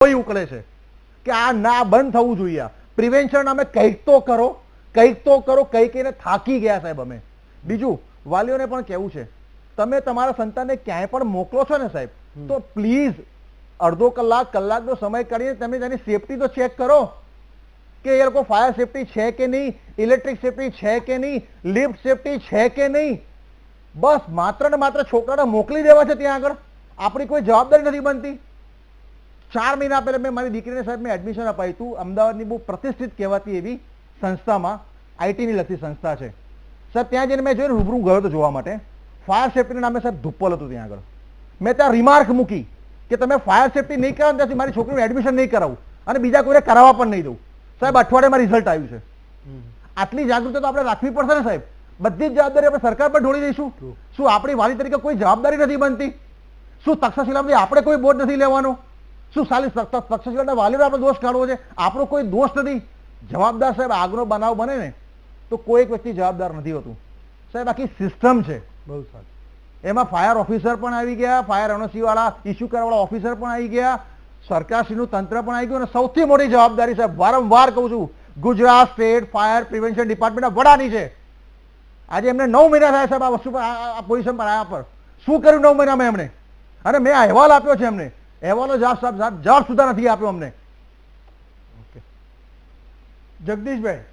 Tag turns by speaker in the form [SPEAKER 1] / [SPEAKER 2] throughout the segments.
[SPEAKER 1] કોઈ ઉકળે છે કે આ ના બંધ થવું જોઈએ. પ્રિવેન્શન અમે કંઈક તો કરો, કંઈક તો કરો, કંઈક એને થાકી ગયા સાહેબ અમે. બીજું વાલીઓને પણ કહેવું છે, તમે તમારા સંતાનને ક્યાંય પણ મોકલો છો ને સાહેબ, તો પ્લીઝ અડધો કલાક કલાકનો સમય કાઢીને તમે તેની સેફટી તો ચેક કરો કે એ લોકો ફાયર સેફટી છે કે નહીં, ઇલેક્ટ્રિક સેફટી છે કે નહીં, લિફ્ટ સેફટી છે કે નહીં. બસ માત્ર ને માત્ર છોકરાને મોકલી દેવા છે ત્યાં આગળ, આપણી કોઈ જવાબદારી નથી બનતી. 4 મહિના પહેલા મેં મારી દીકરીને સાહેબ મેં એડમિશન અપાયું હતું અમદાવાદની બહુ પ્રતિષ્ઠિત કહેવાતી એવી સંસ્થામાં, આઈટીની લગતી સંસ્થા છે સાહેબ. ત્યાં જઈને મેં જોયું, રૂબરૂ ગયો હતો જોવા માટે. ફાયર સેફટીના નામે સાહેબ ધુપ્પલ હતું ત્યાં આગળ. મેં ત્યાં રિમાર્ક મૂકી કે તમે ફાયર સેફટી નહીં કરાવો ત્યાંથી મારી છોકરીનું એડમિશન નહીં કરાવું અને બીજા કોઈને કરાવવા પણ નહીં દઉં. સાહેબ અઠવાડિયામાં રિઝલ્ટ આવ્યું છે. આટલી જાગૃતતા તો આપણે રાખવી પડશે ને સાહેબ. બધી જ જવાબદારી આપણે સરકાર પર ઢોળી દઈશું. શું આપણી વાલી તરીકે કોઈ જવાબદારી નથી બનતી? શું તક્ષશિલામાંથી આપણે કોઈ બોજ નથી લેવાનો? શું સાલી તક્ષશિલાના વાલીનો આપણે દોષ કાઢવો છે? આપણો કોઈ દોષ નથી. જવાબદાર સાહેબ આગનો બનાવ બને ને તો કોઈ એક વ્યક્તિ જવાબદાર નથી હોતું સાહેબ, આખી સિસ્ટમ છે.
[SPEAKER 2] બહુ સારું.
[SPEAKER 1] એમાં ફાયર ઓફિસર પણ આવી ગયા, ફાયર એનઓસી વાળા ઇસ્યુ કરવાવાળા ઓફિસર પણ આવી ગયા, સરકારશ્રીનું તંત્ર પણ આવી ગયું, અને સૌથી મોટી જવાબદારી સાહેબ વારંવાર કહું છું ગુજરાત સ્ટેટ ફાયર પ્રિવેન્શન ડિપાર્ટમેન્ટના વડાની છે. આજે એમને 9 મહિના થયા સાહેબ આ વસ્તુ પર, આ પોઝિશન પર આવ્યા પર. શું કર્યું 9 મહિનામાં એમણે? અને મેં અહેવાલ આપ્યો છે એમને, અહેવાલો જવાબ સુધા નથી આપ્યો અમને.
[SPEAKER 2] જગદીશભાઈ,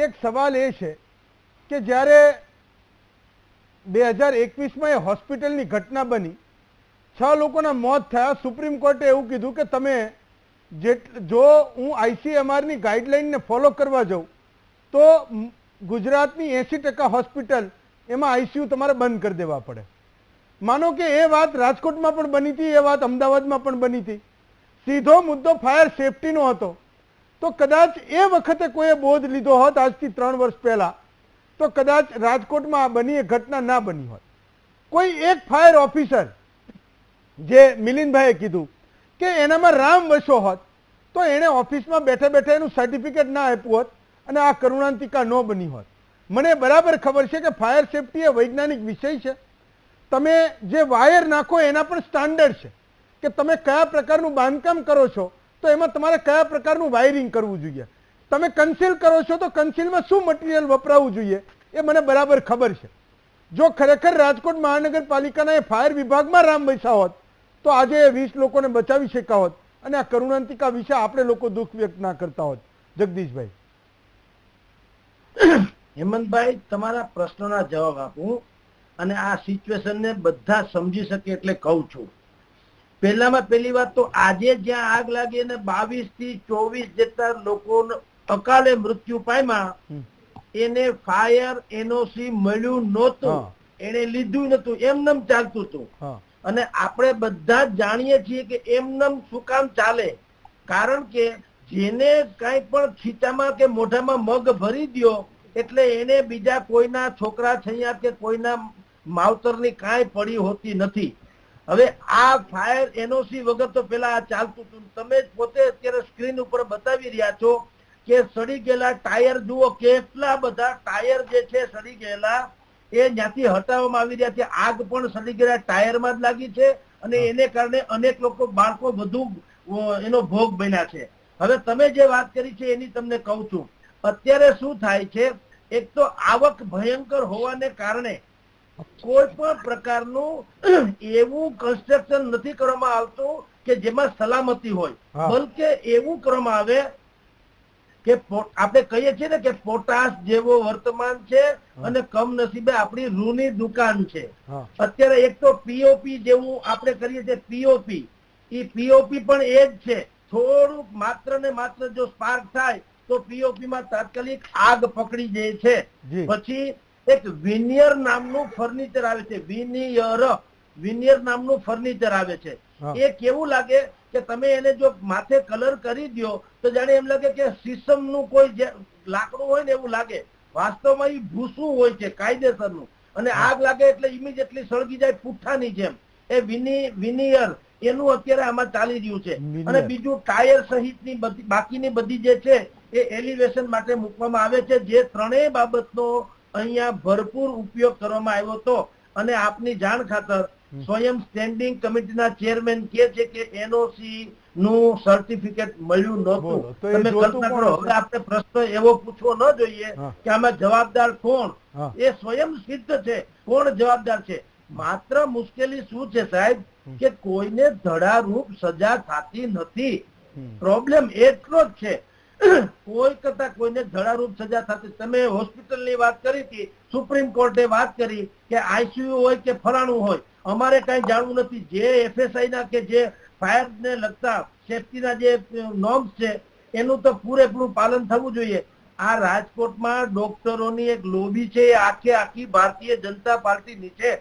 [SPEAKER 2] એક સવાલ એ છે કે જ્યારે 2021માં એ હોસ્પિટલની ઘટના બની, 6 લોકોના મોત થયા, સુપ્રીમ કોર્ટે એવું કીધું કે તમે જો હું ICMRની ગાઈડલાઈનને ફોલો કરવા જાઉં તો ગુજરાતની 80% હોસ્પિટલ એમાં ICU તમારે બંધ કરી દેવા પડે. માનો કે એ વાત રાજકોટમાં પણ બની હતી, એ વાત અમદાવાદમાં પણ બની હતી. સીધો મુદ્દો ફાયર સેફટીનો હતો. તો કદાચ એ વખતે કોઈએ બોધ લીધો હોત આજથી 3 વર્ષ પહેલા, તો કદાચ રાજકોટમાં આ બની એ ઘટના ના બની હોત. કોઈ એક ફાયર ઓફિસર, જે મિલિંદભાઈએ કીધું કે એનામાં રામ વસો હોત, તો એણે ઓફિસમાં બેઠા બેઠા એનું સર્ટિફિકેટ ના આપ્યું હોત અને આ કરુણાંતિકા ન બની હોત. મને બરાબર ખબર છે કે ફાયર સેફટી એ વૈજ્ઞાનિક વિષય છે. તમે જે વાયર નાખો એના પણ સ્ટાન્ડર્ડ છે કે તમે કયા પ્રકારનું બાંધકામ કરો છો તો એમાં તમારે કયા પ્રકારનું વાયરિંગ કરવું જોઈએ. તમે કન્સીલ કરો છો તો કન્સીલમાં શું મટીરિયલ વપરાવવું જોઈએ એ મને બરાબર ખબર છે. જો ખરેખર રાજકોટ મહાનગરપાલિકાના એ ફાયર વિભાગમાં રામ વૈસા હોત તો આજે 20 લોકોને બચાવી શક્યા હોત અને આ કરુણાંતિકા વિશે આપણે લોકો દુઃખ વ્યક્ત ના કરતા હોત. જગદીશભાઈ.
[SPEAKER 3] હેમંતભાઈ, તમારા પ્રશ્નોના જવાબ આપું અને આ સિચ્યુએશનને બધા સમજી શકે એટલે કહું છું. પહેલામાં પહેલી વાત તો આજે જ્યાં આગ લાગી અને 22 થી 24 જેટલા લોકો અકાલે મૃત્યુ પામ્યા, એને ફાયર એનઓસી મળ્યું નહોતું, એને લીધું નતું, એમનેમ ચાલતું હતું. અને આપણે બધા જ જાણીએ છીએ કે એમનેમ શું કામ ચાલે? કારણ કે જેને કઈ પણ ખીચામાં કે મોઢામાં મગ ભરી દ્યો એટલે એને બીજા કોઈના છોકરા છૈયા કે કોઈના માવતરની કાંઈ પડી હોતી નથી. હવે આ ફાયર એનઓસી વગર તો પેલા આ ચાલતું હતું. તમે પોતે અત્યારે સ્ક્રીન ઉપર બતાવી રહ્યા છો કે સડી ગયેલા ટાયર જુઓ, કેટલા બધા ટાયર જે છે સડી ગયેલા એ જ્યાંથી હટાવવામાં આવી રહ્યા છે. આગ પણ સડી ગયેલા ટાયરમાં જ લાગી છે અને એને કારણે અનેક લોકો, બાળકો વધુ એનો ભોગ બન્યા છે. હવે તમે જે વાત કરી છે એની તમને કહું છું. અત્યારે શું થાય છે, એક તો આવક ભયંકર હોવાને કારણે કોઈ પણ પ્રકારનું એવું કન્સ્ટ્રક્શન નથી કરવામાં આવતું કે જેમાં સલામતી હોય, બલકે એવું કરવામાં આવે કે આપણે કહીએ છીએ ને કે પોટાશ જેવો વર્તમાન છે અને કમનસીબે આપણી રૂની દુકાન છે. અત્યારે એક તો પીઓપી જેવું આપણે કરીએ છીએ, પીઓપી, એ પીઓપી પણ એ જ છે. થોડુંક માત્ર ને માત્ર જો સ્પાર્ક થાય તો પીઓપી માં તાત્કાલિક આગ પકડી જાય છે. પછી એક વિનિયર નામનું ફર્નિચર આવે છે, વિનિયર નામનું ફર્નિચર આવે છે. એ કેવું લાગે કે તમે એને જો માથે કલર કરી દો તો જાણે એમ લાગે કે શીશમનું કોઈ જે લાકડું હોય ને એવું લાગે. વાસ્તવમાં એ ભૂસું હોય છે કાયદેસરનું, અને આગ લાગે એટલે ઇમિડિયેટલી સળગી જાય પુઠ્ઠાની જેમ. એ વિનિયર એનું અત્યારે આમાં ચાલી રહ્યું છે. અને બીજું ટાયર સહિતની બાકીની બધી જે છે એ એલિવેશન માટે મૂકવામાં આવે છે. જે ત્રણેય બાબતનો અહીંયા ભરપૂર ઉપયોગ કરવામાં આવ્યો હતો. અને આપની જાણ ખાતર સ્વયં સ્ટેન્ડિંગ કમિટીના ચેરમેન કહે છે કે એનઓસી નું સર્ટિફિકેટ મળ્યું નહોતું.
[SPEAKER 2] બોલો, તો એ
[SPEAKER 3] તમે
[SPEAKER 2] જોતું
[SPEAKER 3] કલ્પના
[SPEAKER 2] કોણ
[SPEAKER 3] કરો,
[SPEAKER 2] હશે?
[SPEAKER 3] હવે આપણે પ્રશ્ન એવો પૂછવો ન જોઈએ
[SPEAKER 2] હા.
[SPEAKER 3] કે આમાં જવાબદાર કોણ.
[SPEAKER 2] હા.
[SPEAKER 3] એ સ્વયં સિદ્ધ છે કોણ જવાબદાર છે. માત્ર મુશ્કેલી શું છે સાહેબ કે કોઈને ધડારૂપ સજા થતી નથી. પ્રોબ્લેમ એટલો જ છે. કોઈ કરતા કોઈને ધડારૂપ સજા થતી. તમે હોસ્પિટલની વાત કરી હતી, સુપ્રીમ કોર્ટે વાત કરી કે આઈસીયુ હોય કે ફલાણું હોય, અમારે કઈ જાણવું નથી. જે એફએસઆઈ ના કે જે ફાયર ને લગતા સેફટીના જે નોર્મ્સ છે એનું તો પૂરેપૂરું પાલન થવું જોઈએ. આ રાજકોટમાં ડોક્ટરોની એક લોબી છે, એ આખી ભારતીય જનતા પાર્ટીની છે.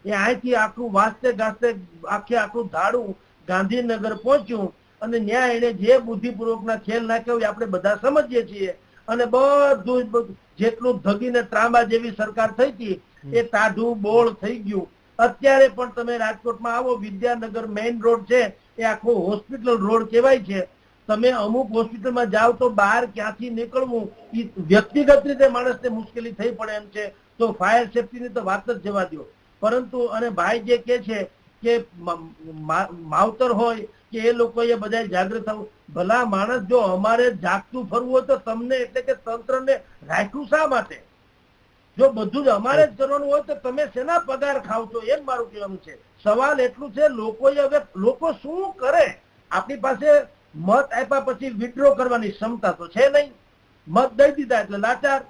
[SPEAKER 3] એ અહીંથી આખું વાસ્તે ગાસ્તે આખું ધાડું ગાંધીનગર પહોંચ્યું અને ન્યાય એને જે બુદ્ધિપૂર્વકના ખેલ નાખ્યા હોય આપણે બધા સમજીએ છીએ. અને બધું જેટલું ધગીને ત્રાંબા જેવી સરકાર થઈ હતી એ ટાઢું બોળ થઈ ગયું. અત્યારે પણ તમે રાજકોટમાં આવો, વિદ્યાનગર મેઇન રોડ છે એ આખો હોસ્પિટલ રોડ કહેવાય છે. તમે અમુક હોસ્પિટલમાં જાઓ તો બહાર ક્યાંથી નીકળવું એ વ્યક્તિગત રીતે માણસને મુશ્કેલી થઈ પડે એમ છે. તો ફાયર સેફટીની તો વાત જ જવા દો. પરંતુ અને ભાઈ જે કે છે કે માવતર હોય કે એ લોકોએ બધા જાગૃત થવું. ભલા માણસ, જો અમારે જાગતું ફરવું હોય તો તમને એટલે કે તંત્રને રાખ્યું શા માટે? જો બધું જ અમારે જ કરવાનું હોય તો તમે શેના પગાર ખાવ છો? એમ મારું કહેવાનું છે. સવાલ એટલું છે, લોકોએ હવે લોકો શું કરે? આપણી પાસે મત આપ્યા પછી વિડ્રો કરવાની ક્ષમતા તો છે નહીં. મત દઈ દીધા એટલે લાચાર.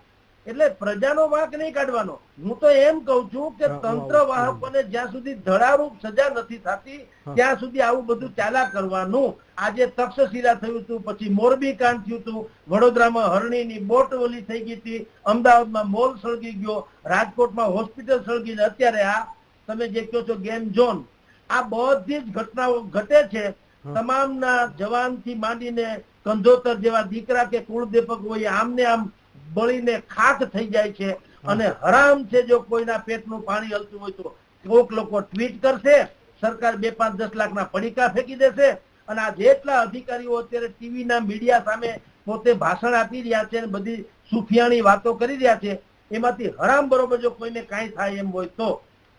[SPEAKER 3] એટલે પ્રજાનો વાંક નહીં કાઢવાનો. હું તો એમ કઉ છું કે તંત્ર વાહકોને જ્યાં સુધી ધડારૂપ સજા નથી થતી ત્યાં સુધી આવું બધું ચાલ્યા કરવાનું. આજે તક્ષશિલા થયું હતું, પછી મોરબી કાંડ થયું હતું, વડોદરામાં હરણીની બોટ ઓલી થઈ ગઈ હતી, અમદાવાદમાં મોલ સળગી ગયો, રાજકોટમાં હોસ્પિટલ સળગી, અત્યારે આ તમે જે કહો છો ગેમ ઝોન, આ બધી જ ઘટનાઓ ઘટે છે. તમામના જવાન થી માંડીને કંધોતર જેવા દીકરા કે કુળદેપક હોય આમને આમ બળીને ખાક થઈ જાય છે. અને હરામ છે જો કોઈના પેટનું પાણી હલતું હોય તો કોક લોકો ટ્વીટ કરશે, સરકાર 2-5-10 લાખના પડીકા ફેંકી દેશે. અને આ જેટલા અધિકારીઓ અત્યારે ટીવીના મીડિયા સામે પોતે ભાષણ આપી રહ્યા છે અને બધી સુફિયાણી વાતો કરી રહ્યા છે, એમાંથી હરામ બરોબર જો કોઈને કાંઈ થાય એમ હોય તો.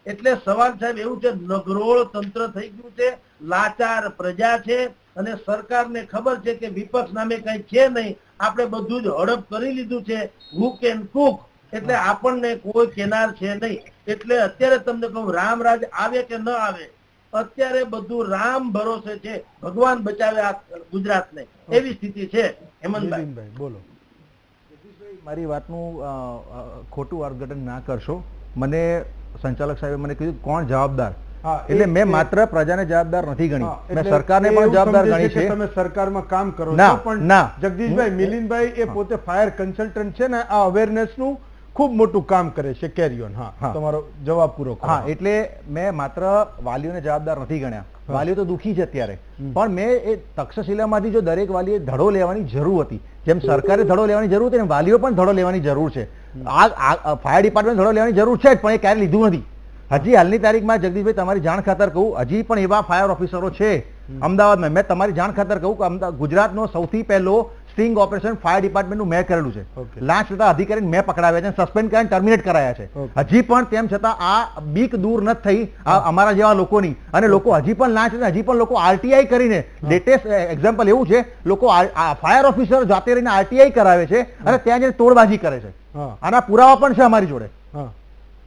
[SPEAKER 3] એટલે સવાલ સાહેબ એવું છે, નગરોળ તંત્ર થઈ ગયું છે, લાચાર પ્રજા છે અને સરકારને ખબર છે કે વિપક્ષ નામે કઈ છે નહીં, આપણે બધું જ હડપ કરી લીધું છે, હુક એન્ડ કુક. એટલે આપણને કોઈ કેનાર છે નહીં. એટલે અત્યારે તમને કહું, રામરાજ આવે કે ન આવે, અત્યારે બધું રામ ભરોસે છે. ભગવાન બચાવે આ ગુજરાતને, એવી સ્થિતિ છે. હેમંતભાઈ
[SPEAKER 2] બોલો.
[SPEAKER 1] મારી વાતનું ખોટું અર્થઘટન ના કરશો. મને સંચાલક સાહેબે મને કીધું કોણ જવાબદાર, એટલે મેં માત્ર પ્રજાને જવાબદાર નથી ગણી, મેં સરકારને પણ જવાબદાર ગણી છે.
[SPEAKER 2] તમે સરકારમાં કામ કરો
[SPEAKER 1] ના,
[SPEAKER 2] છો પણ
[SPEAKER 1] ના.
[SPEAKER 2] જગદીશભાઈ મિલિંદભાઈ એ પોતે ફાયર કન્સલ્ટન્ટ છે ને, આ અવેરનેસ નું ખૂબ મોટું કામ કરે છે. કેરી ઓન. હા, તમારો જવાબ પૂરો કરો.
[SPEAKER 1] હા, એટલે મેં માત્ર વાલીઓને જવાબદાર નથી ગણ્યા. વાલીઓ તો દુઃખી છે અત્યારે, પણ મેં એ તક્ષશિલામાંથી જો દરેક વાલીએ ધડો લેવાની જરૂર હતી, જેમ સરકારે ધડો લેવાની જરૂર હતી ને વાલીઓ પણ ધડો લેવાની જરૂર છે. આ ફાયર ડિપાર્ટમેન્ટ ધડો લેવાની જરૂર છે જ, પણ એ ક્યારે લીધું નથી. હજી હાલની તારીખમાં જગદીશભાઈ તમારી જાણ ખાતર કહું, હજી પણ એવા ફાયર ઓફિસરો છે અમદાવાદમાં. મેં તમારી જાણ ખાતર કહું કે ગુજરાતનો સૌથી પહેલો સ્ટિંગ ઓપરેશન ફાયર ડિપાર્ટમેન્ટનું મેં કરેલું છે. લાંચ લેતા અધિકારીને મેં પકડાવ્યા છે, સસ્પેન્ડ કરીને ટર્મિનેટ કરાયા છે. હજી પણ તેમ છતાં આ બીક દૂર નથી થઈ અમારા જેવા લોકોની, અને લોકો હજી પણ લાંચ હજી પણ લોકો આરટીઆઈ કરીને, લેટેસ્ટ એક્ઝામ્પલ એવું છે, લોકો ફાયર ઓફિસર જાતે રહીને આરટીઆઈ કરાવે છે અને ત્યાં જઈને તોડબાજી કરે છે. આના પુરાવા પણ છે અમારી જોડે.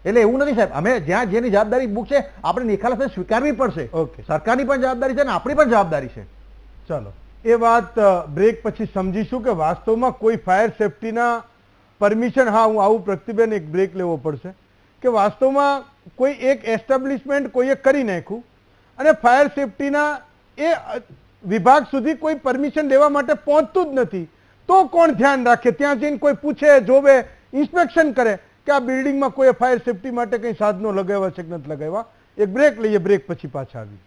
[SPEAKER 1] એટલે એવું નથી સાહેબ, અમે જ્યાં જેની જવાબદારી બુક છે આપણે નિખાલસ સ્વીકારવી પડશે. સરકારની પણ જવાબદારી છે અને આપણી પણ જવાબદારી છે.
[SPEAKER 2] ચાલો, એ વાત બ્રેક પછી સમજીશું કે વાસ્તવમાં કોઈ ફાયર સેફટીના પરમિશન, હા હું આવું પ્રતિબેન એક બ્રેક લેવો પડશે, કે વાસ્તવમાં કોઈ એક એસ્ટાબ્લિશમેન્ટ કોઈએ કરી નાખ્યું અને ફાયર સેફટીના એ વિભાગ સુધી કોઈ પરમિશન લેવા માટે પહોંચતું જ નથી, તો કોણ ધ્યાન રાખે? ત્યાં જઈને કોઈ પૂછે, જોવે, ઇન્સ્પેક્શન કરે કે આ બિલ્ડિંગમાં કોઈ ફાયર સેફટી માટે કંઈ સાધનો લગાવ્યા છે કે નથી લગાવ્યા. એક બ્રેક લઈએ, બ્રેક પછી પાછા આવી.